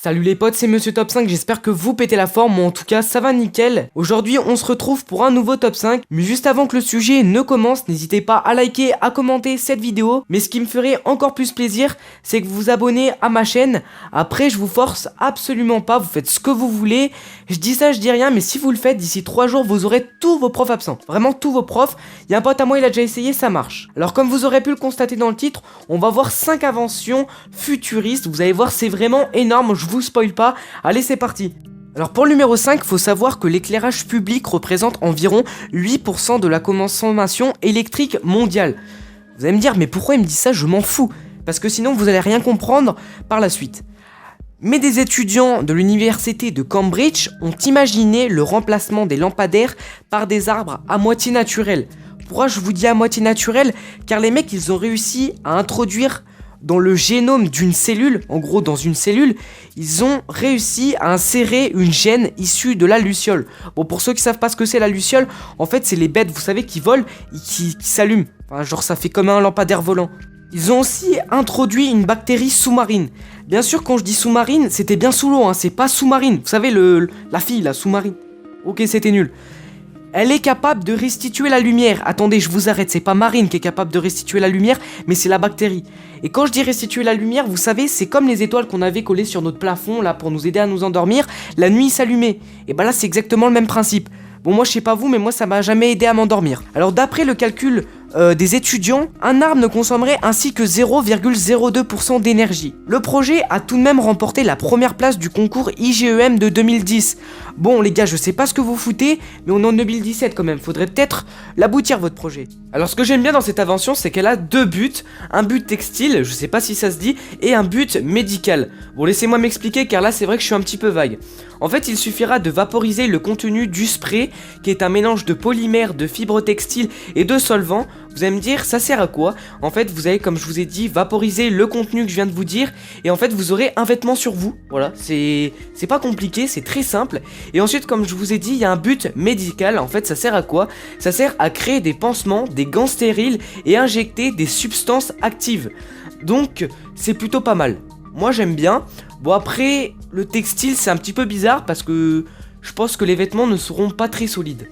Salut les potes, c'est Monsieur Top 5, j'espère que vous pétez la forme, moi en tout cas ça va nickel. Aujourd'hui on se retrouve pour un nouveau Top 5, mais juste avant que le sujet ne commence, n'hésitez pas à liker, à commenter cette vidéo. Mais ce qui me ferait encore plus plaisir, c'est que vous vous abonnez à ma chaîne. Après je vous force absolument pas, vous faites ce que vous voulez. Je dis ça, je dis rien, mais si vous le faites, d'ici 3 jours vous aurez tous vos profs absents. Vraiment tous vos profs, il y a un pote à moi, il a déjà essayé, ça marche. Alors comme vous aurez pu le constater dans le titre, on va voir 5 inventions futuristes, vous allez voir c'est vraiment énorme, je vous spoil pas, allez c'est parti. Alors pour le numéro 5, faut savoir que l'éclairage public représente environ 8% de la consommation électrique mondiale. Vous allez me dire, mais pourquoi il me dit ça? Je m'en fous, parce que sinon vous allez rien comprendre par la suite. Mais des étudiants de l'université de Cambridge ont imaginé le remplacement des lampadaires par des arbres à moitié naturels. Pourquoi je vous dis à moitié naturel? Car les mecs ils ont réussi à introduire dans le génome d'une cellule, en gros dans une cellule, ils ont réussi à insérer une gène issue de la luciole. Bon, pour ceux qui savent pas ce que c'est la luciole, en fait c'est les bêtes, vous savez, qui volent et qui s'allument. Enfin, genre ça fait comme un lampadaire volant. Ils ont aussi introduit une bactérie sous-marine. Bien sûr, quand je dis sous-marine, c'était bien sous l'eau, hein, c'est pas sous-marine. Vous savez, la fille, la sous-marine. Ok, c'était nul. Elle est capable de restituer la lumière. Attendez, je vous arrête, c'est pas Marine qui est capable de restituer la lumière, mais c'est la bactérie. Et quand je dis restituer la lumière, vous savez, c'est comme les étoiles qu'on avait collées sur notre plafond, là, pour nous aider à nous endormir. La nuit s'allumait. Et bah là, c'est exactement le même principe. Bon, moi, je sais pas vous, mais moi, ça m'a jamais aidé à m'endormir. Alors, d'après le calcul des étudiants, un arbre ne consommerait ainsi que 0,02% d'énergie. Le projet a tout de même remporté la première place du concours IGEM de 2010. Bon les gars, je sais pas ce que vous foutez, mais on est en 2017 quand même, faudrait peut-être l'aboutir votre projet. Alors ce que j'aime bien dans cette invention, c'est qu'elle a deux buts, un but textile, je sais pas si ça se dit, et un but médical. Bon laissez-moi m'expliquer car là c'est vrai que je suis un petit peu vague. En fait il suffira de vaporiser le contenu du spray, qui est un mélange de polymère, de fibres textiles et de solvant. Vous allez me dire, ça sert à quoi? En fait, vous allez, comme je vous ai dit, vaporiser le contenu que je viens de vous dire. Et en fait, vous aurez un vêtement sur vous. Voilà, c'est pas compliqué, c'est très simple. Et ensuite, comme je vous ai dit, il y a un but médical. En fait, ça sert à quoi? Ça sert à créer des pansements, des gants stériles et injecter des substances actives. Donc, c'est plutôt pas mal. Moi, j'aime bien. Bon, après, le textile, c'est un petit peu bizarre parce que je pense que les vêtements ne seront pas très solides.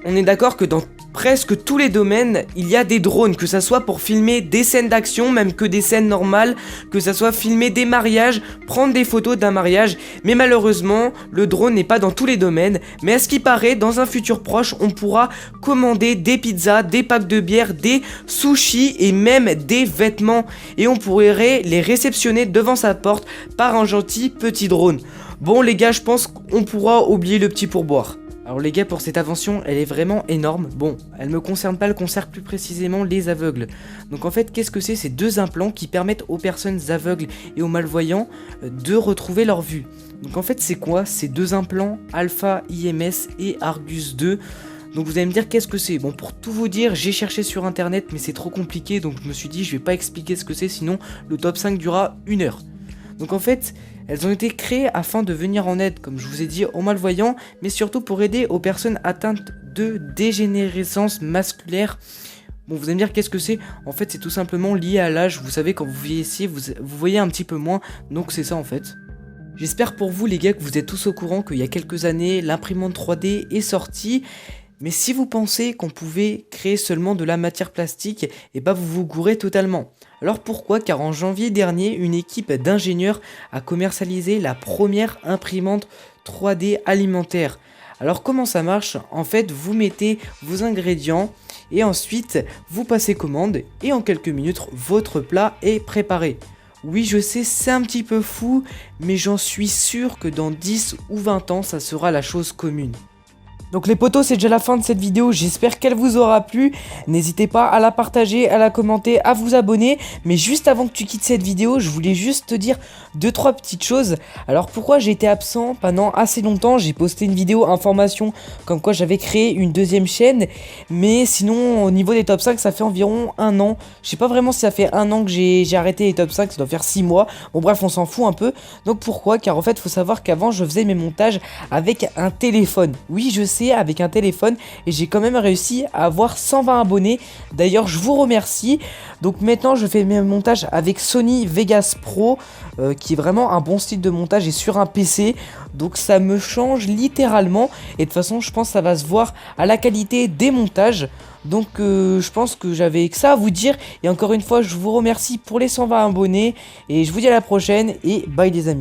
On est d'accord que dans presque tous les domaines, il y a des drones, que ça soit pour filmer des scènes d'action, même que des scènes normales, que ça soit filmer des mariages, prendre des photos d'un mariage, mais malheureusement, le drone n'est pas dans tous les domaines, mais à ce qui paraît, dans un futur proche, on pourra commander des pizzas, des packs de bière, des sushis et même des vêtements, et on pourrait les réceptionner devant sa porte par un gentil petit drone. Bon les gars, je pense qu'on pourra oublier le petit pourboire. Alors les gars, pour cette invention, elle est vraiment énorme. Bon, elle me concerne pas, elle concerne plus précisément les aveugles. Donc en fait, qu'est-ce que c'est? C'est deux implants qui permettent aux personnes aveugles et aux malvoyants de retrouver leur vue. Donc en fait, c'est quoi? C'est deux implants Alpha IMS et Argus 2. Donc vous allez me dire qu'est-ce que c'est? Bon, pour tout vous dire, j'ai cherché sur internet, mais c'est trop compliqué, donc je me suis dit je vais pas expliquer ce que c'est, sinon le top 5 durera 1 heure. Donc en fait, elles ont été créées afin de venir en aide, comme je vous ai dit, aux malvoyants, mais surtout pour aider aux personnes atteintes de dégénérescence musculaire. Bon, vous allez me dire qu'est-ce que c'est? En fait, c'est tout simplement lié à l'âge. Vous savez, quand vous vieillissez, vous voyez un petit peu moins, donc c'est ça en fait. J'espère pour vous les gars que vous êtes tous au courant qu'il y a quelques années, l'imprimante 3D est sortie. Mais si vous pensez qu'on pouvait créer seulement de la matière plastique, et bah vous vous gourrez totalement. Alors pourquoi? Car en janvier dernier, une équipe d'ingénieurs a commercialisé la première imprimante 3D alimentaire. Alors comment ça marche? En fait, vous mettez vos ingrédients et ensuite vous passez commande et en quelques minutes, votre plat est préparé. Oui, je sais, c'est un petit peu fou, mais j'en suis sûr que dans 10 ou 20 ans, ça sera la chose commune. Donc les potos, c'est déjà la fin de cette vidéo, j'espère qu'elle vous aura plu. N'hésitez pas à la partager, à la commenter, à vous abonner. Mais juste avant que tu quittes cette vidéo, je voulais juste te dire 2-3 petites choses. Alors pourquoi j'ai été absent pendant assez longtemps? J'ai posté une vidéo information comme quoi j'avais créé une deuxième chaîne. Mais sinon au niveau des top 5, ça fait environ 1 an. Je sais pas vraiment si ça fait 1 an que j'ai arrêté les top 5, ça doit faire 6 mois. Bon bref, on s'en fout un peu. Donc pourquoi? Car en fait, faut savoir qu'avant je faisais mes montages avec un téléphone. Oui, je sais. commencé avec un téléphone et j'ai quand même réussi à avoir 120 abonnés. D'ailleurs je vous remercie. Donc maintenant je fais mes montages avec Sony Vegas Pro qui est vraiment un bon style de montage et sur un PC. Donc ça me change littéralement et de toute façon je pense que ça va se voir à la qualité des montages. Donc je pense que j'avais que ça à vous dire. Et encore une fois je vous remercie pour les 120 abonnés et je vous dis à la prochaine et bye les amis.